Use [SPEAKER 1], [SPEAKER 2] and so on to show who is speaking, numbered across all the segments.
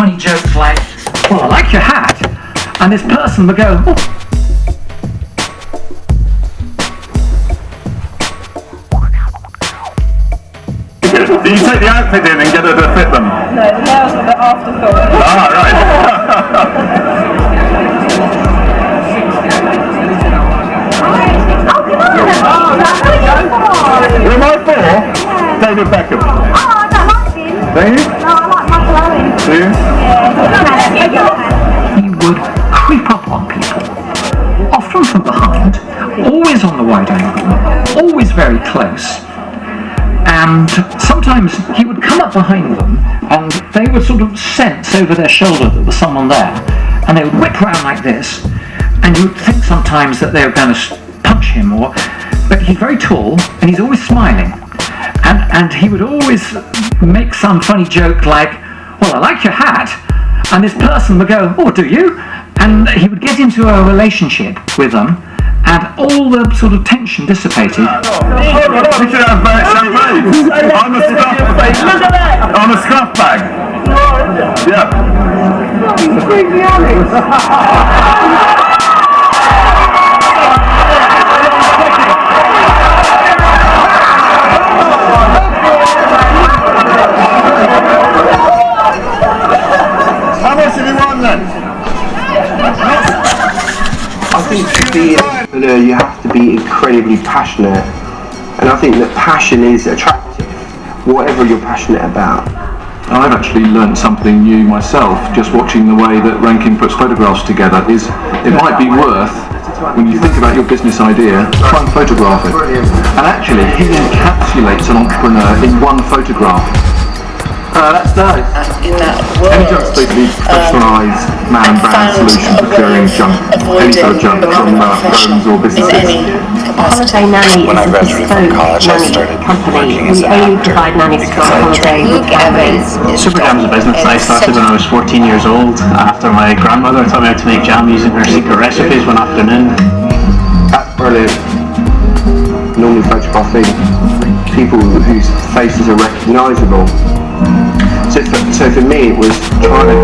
[SPEAKER 1] funny jokes like, well, I like your hat, and this person would go, oh.
[SPEAKER 2] Do you take the outfit in and get her to fit them?
[SPEAKER 3] No, the nails are the afterthought.
[SPEAKER 2] Ah, right. Who am I for? Yeah. David Beckham.
[SPEAKER 3] Oh, I don't like him.
[SPEAKER 2] Do you?
[SPEAKER 3] No, I like Michael Owen.
[SPEAKER 2] Do you?
[SPEAKER 1] He would creep up on people, often from behind, always on the wide angle, always very close. And sometimes he would come up behind them and they would sort of sense over their shoulder that there's someone there, and they would whip round like this, and you would think sometimes that they were going to punch him, but he's very tall and he's always smiling, and he would always make some funny joke like, well, I like your hat, and this person would go, oh, do you? And he would get into a relationship with them, and all the sort of tension dissipated.
[SPEAKER 2] We should have champagne. On a scuff bag. Yeah. How much have you won then?
[SPEAKER 4] I think to be an entrepreneur you have to be incredibly passionate, and I think that passion is attractive, whatever you're passionate about.
[SPEAKER 2] I've actually learnt something new myself just watching the way that Rankin puts photographs together. It might be worth, when you think about your business idea, try and photograph it. And actually he encapsulates an entrepreneur in one photograph. That's nice.
[SPEAKER 5] In that world,
[SPEAKER 2] Any junk's basically professionalised man and brand solution for clearing junk, any sort of junk from homes or businesses.
[SPEAKER 6] Holiday Nanny
[SPEAKER 5] When I
[SPEAKER 6] is a
[SPEAKER 5] graduated from
[SPEAKER 6] bespoke
[SPEAKER 5] college, I
[SPEAKER 6] nanny
[SPEAKER 5] started
[SPEAKER 6] company.
[SPEAKER 5] working as
[SPEAKER 6] We
[SPEAKER 5] an
[SPEAKER 6] only
[SPEAKER 5] actor
[SPEAKER 6] provide nannies to go on holiday with families.
[SPEAKER 7] Superjam's a business I started when I was 14 years old after my grandmother taught me how to make jam using her secret recipes one afternoon.
[SPEAKER 4] That's brilliant. Normally photographing people whose faces are recognisable. So for me it was trying to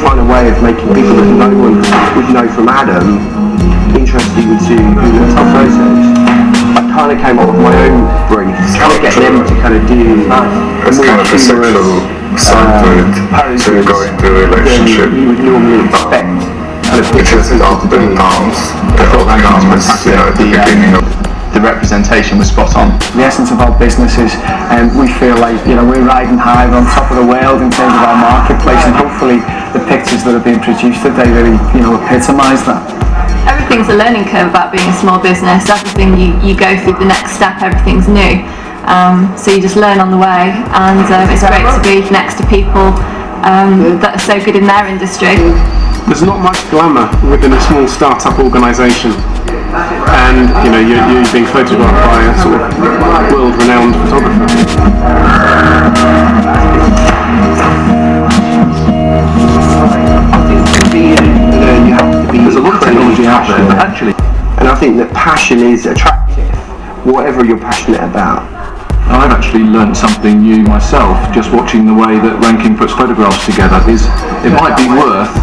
[SPEAKER 4] find a way of making people that no one would know from Adam interested into who the top photos. I kind of came up with my own brief, trying to get them to kind of do
[SPEAKER 8] It's kind of a sexual side to it, to go into a relationship,
[SPEAKER 4] you would normally expect.
[SPEAKER 8] which has up and downs. The ups and downs, at the beginning of
[SPEAKER 7] The representation was spot on.
[SPEAKER 9] The essence of our business is we feel like we're riding high, we're on top of the world in terms of our marketplace, and hopefully the pictures that are being produced today really epitomise that.
[SPEAKER 3] Everything's a learning curve about being a small business. Everything you go through the next step, everything's new. So you just learn on the way, and it's great to be next to people that are so good in their industry.
[SPEAKER 10] There's not much glamour within a small start-up organisation, and you're being photographed by a sort of world-renowned photographer.
[SPEAKER 4] I think to be an entrepreneur you have to be
[SPEAKER 2] There's a lot of technology out there, but actually,
[SPEAKER 4] and I think that passion is attractive, whatever you're passionate about.
[SPEAKER 2] I've actually learnt something new myself just watching the way that Rankin puts photographs together. It might be worth,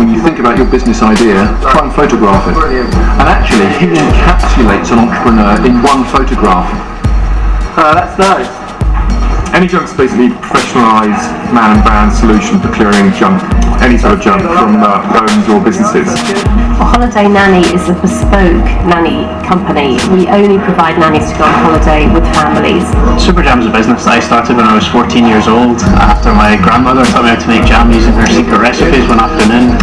[SPEAKER 2] when you think about your business idea, try and photograph it. And actually he encapsulates an entrepreneur in one photograph. That's nice. Any junk's basically professionalised man and brand solution for clearing junk, any sort of junk from homes or businesses.
[SPEAKER 6] Holiday Nanny is a bespoke nanny company. We only provide nannies to go on holiday with families.
[SPEAKER 7] Superjam's a business I started when I was 14 years old after my grandmother taught me how to make jam using her secret recipes one afternoon.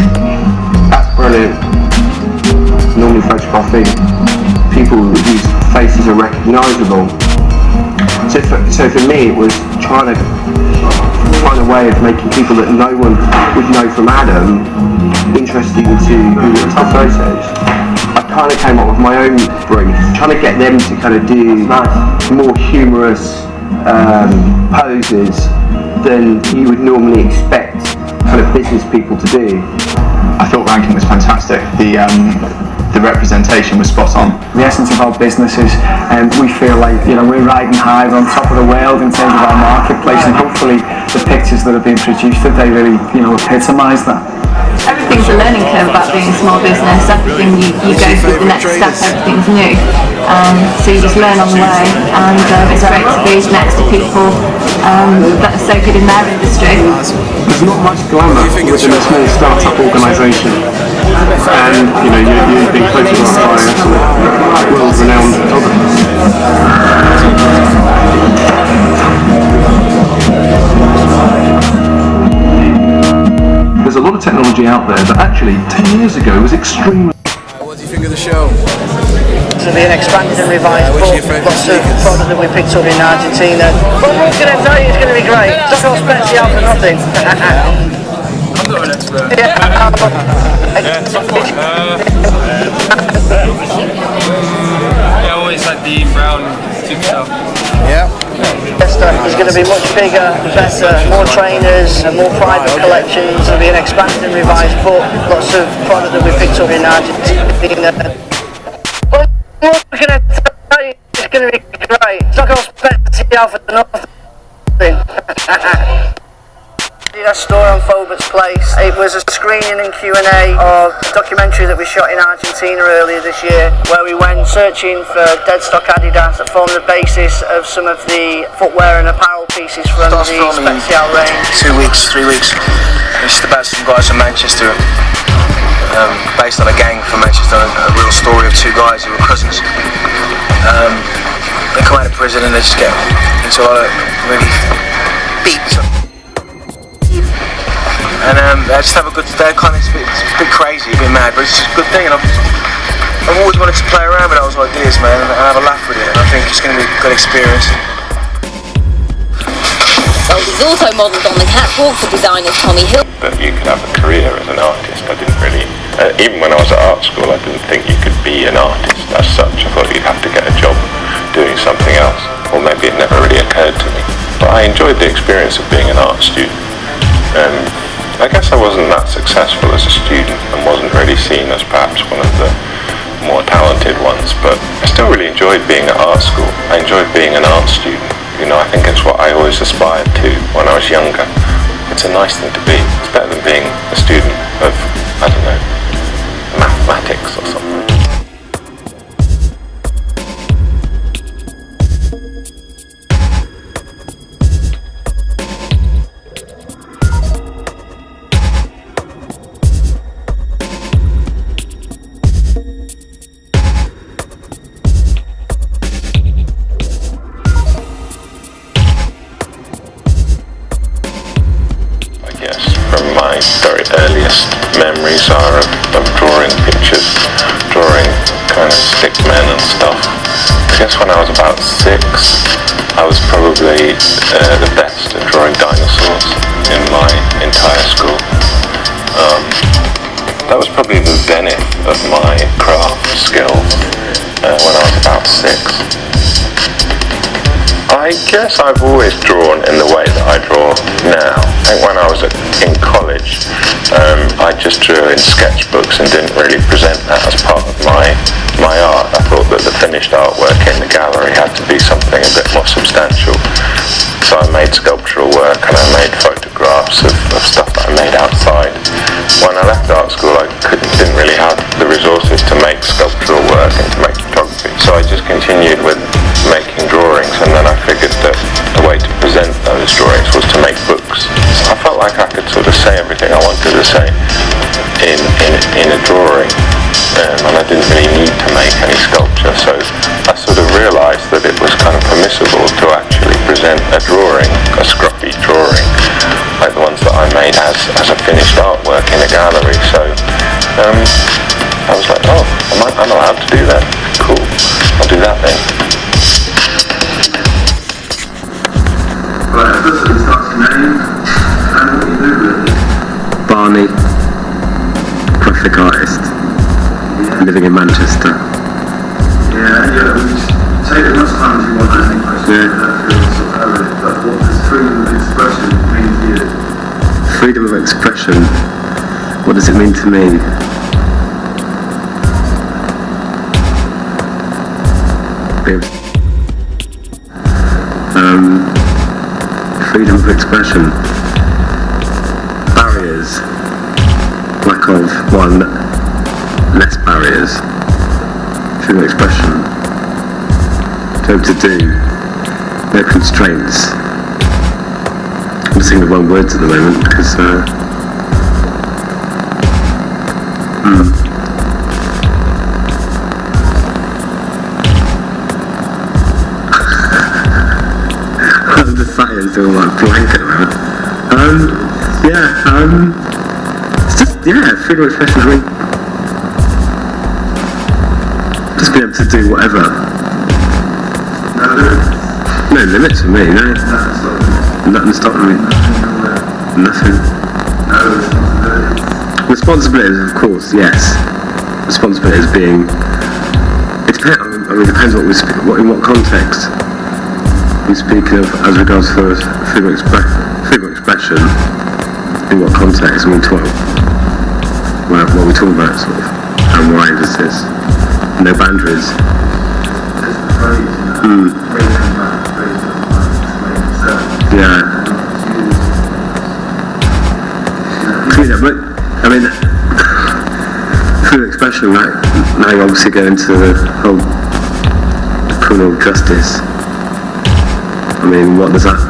[SPEAKER 4] That's brilliant. Normally photographing people whose faces are recognisable. So for me it was trying to find a way of making people that no one would know from Adam interested into who the top photos. I kind of came up with my own brief, trying to get them to kind of do more humorous poses than you would normally expect kind of business people to do.
[SPEAKER 7] I thought Rankin was fantastic.
[SPEAKER 2] the representation was spot on.
[SPEAKER 9] The essence of our business is, we feel like we're riding high, we're on top of the world in terms of our marketplace, and hopefully the pictures that have been produced today really epitomise that.
[SPEAKER 3] Everything's a learning curve about being a small business. Everything you go through the next step, everything's new. So you just learn on the way, and it's great to be next to people that are so good in their industry.
[SPEAKER 10] There's not much glamour within a small start-up organisation, and you've been photographed by some world-renowned photographers.
[SPEAKER 2] There's a lot of technology out there that actually 10 years ago was extremely...
[SPEAKER 5] What do you think of the show?
[SPEAKER 11] To be an expanded and revised book, lots of product that we picked up in Argentina. But we're going to tell you it's going to be great. It's not all special for nothing.
[SPEAKER 5] I'm not an expert. I always like the Ian Brown super stuff. Yeah.
[SPEAKER 11] It's going to be much bigger, better, more trainers and more private collections. It'll be an expanded and revised book, lots of product that we picked up in Argentina. Well, we're going to tell you it's going to be great. It's not all special for nothing. That store on Fobert's Place. It was a screening and Q&A of a documentary that we shot in Argentina earlier this year, where we went searching for dead stock Adidas that formed the basis of some of the footwear and apparel pieces from the Special range.
[SPEAKER 12] 2 weeks, 3 weeks. It's just about some guys from Manchester, based on a gang from Manchester, a real story of two guys who were cousins. They come out of prison and they just get into a lot of really beats. And I just have a good day, kind of, it's a bit crazy, a bit mad, but it's just a good thing, and I've always wanted to play around with those ideas, man, and have a laugh with it, and I think it's going to be a good experience.
[SPEAKER 13] Well, he's also modelled on the catwalk for designer Tommy Hill.
[SPEAKER 14] That you could have a career as an artist. I didn't really, even when I was at art school, I didn't think you could be an artist as such. I thought you'd have to get a job doing something else, or maybe it never really occurred to me. But I enjoyed the experience of being an art student. I guess I wasn't that successful as a student and wasn't really seen as perhaps one of the more talented ones, but I still really enjoyed being at art school. I enjoyed being an art student. I think it's what I always aspired to when I was younger. It's a nice thing to be. It's better than being a student of, I don't know, mathematics or something. Very earliest memories are of drawing pictures, drawing kind of stick men and stuff. I guess when I was about 6, I was probably the best at drawing dinosaurs in my entire school. That was probably the zenith of my craft skills when I was about 6. I guess I've always drawn in the way that I draw now. I think when I was in college, I just drew in sketchbooks and didn't really present that as part of my art. I thought that the finished artwork in the gallery had to be something a bit more substantial. So I made sculptural work and I made photographs of stuff that I made outside. When I left art school, I didn't really have the resources to make sculptural work and to make photography. So I just continued with making drawings, and then I figured that the way to present those drawings was to make books. So I felt like I could sort of say everything I wanted to say in a drawing, and I didn't really need to make any sculpture. So I sort of realised that it was kind of permissible to actually present a drawing, a scruffy drawing, like the ones that I made as a finished artwork in a gallery. So I was like, oh, I'm allowed to do that. Cool, I'll do that then.
[SPEAKER 15] Right, first of all, starts your name and what you do really.
[SPEAKER 16] Barney, graphic artist, living in Manchester.
[SPEAKER 15] Yeah, we take as much time as you want, I think, questions. But what does freedom of expression mean to you?
[SPEAKER 16] Freedom of expression, what does it mean to me? being freedom of expression, barriers, lack of one, less barriers, freedom of expression, hope to do, no constraints. I'm just thinking of one words at the moment because I'm just sat here doing like blank at the moment. It's just, freedom of expression, I mean, just being able to do whatever. No limits for me, no. Nothing stopping me. Nothing. Responsibility, of course, yes. Responsibility is being. It depends what we speak. In what context we speak of as regards for freedom of expression. In what context? I mean, what are we talking about, sort of? And why does this? No boundaries. Yeah. But I mean, freedom of expression. Now you obviously go into the whole criminal justice. I mean, what does that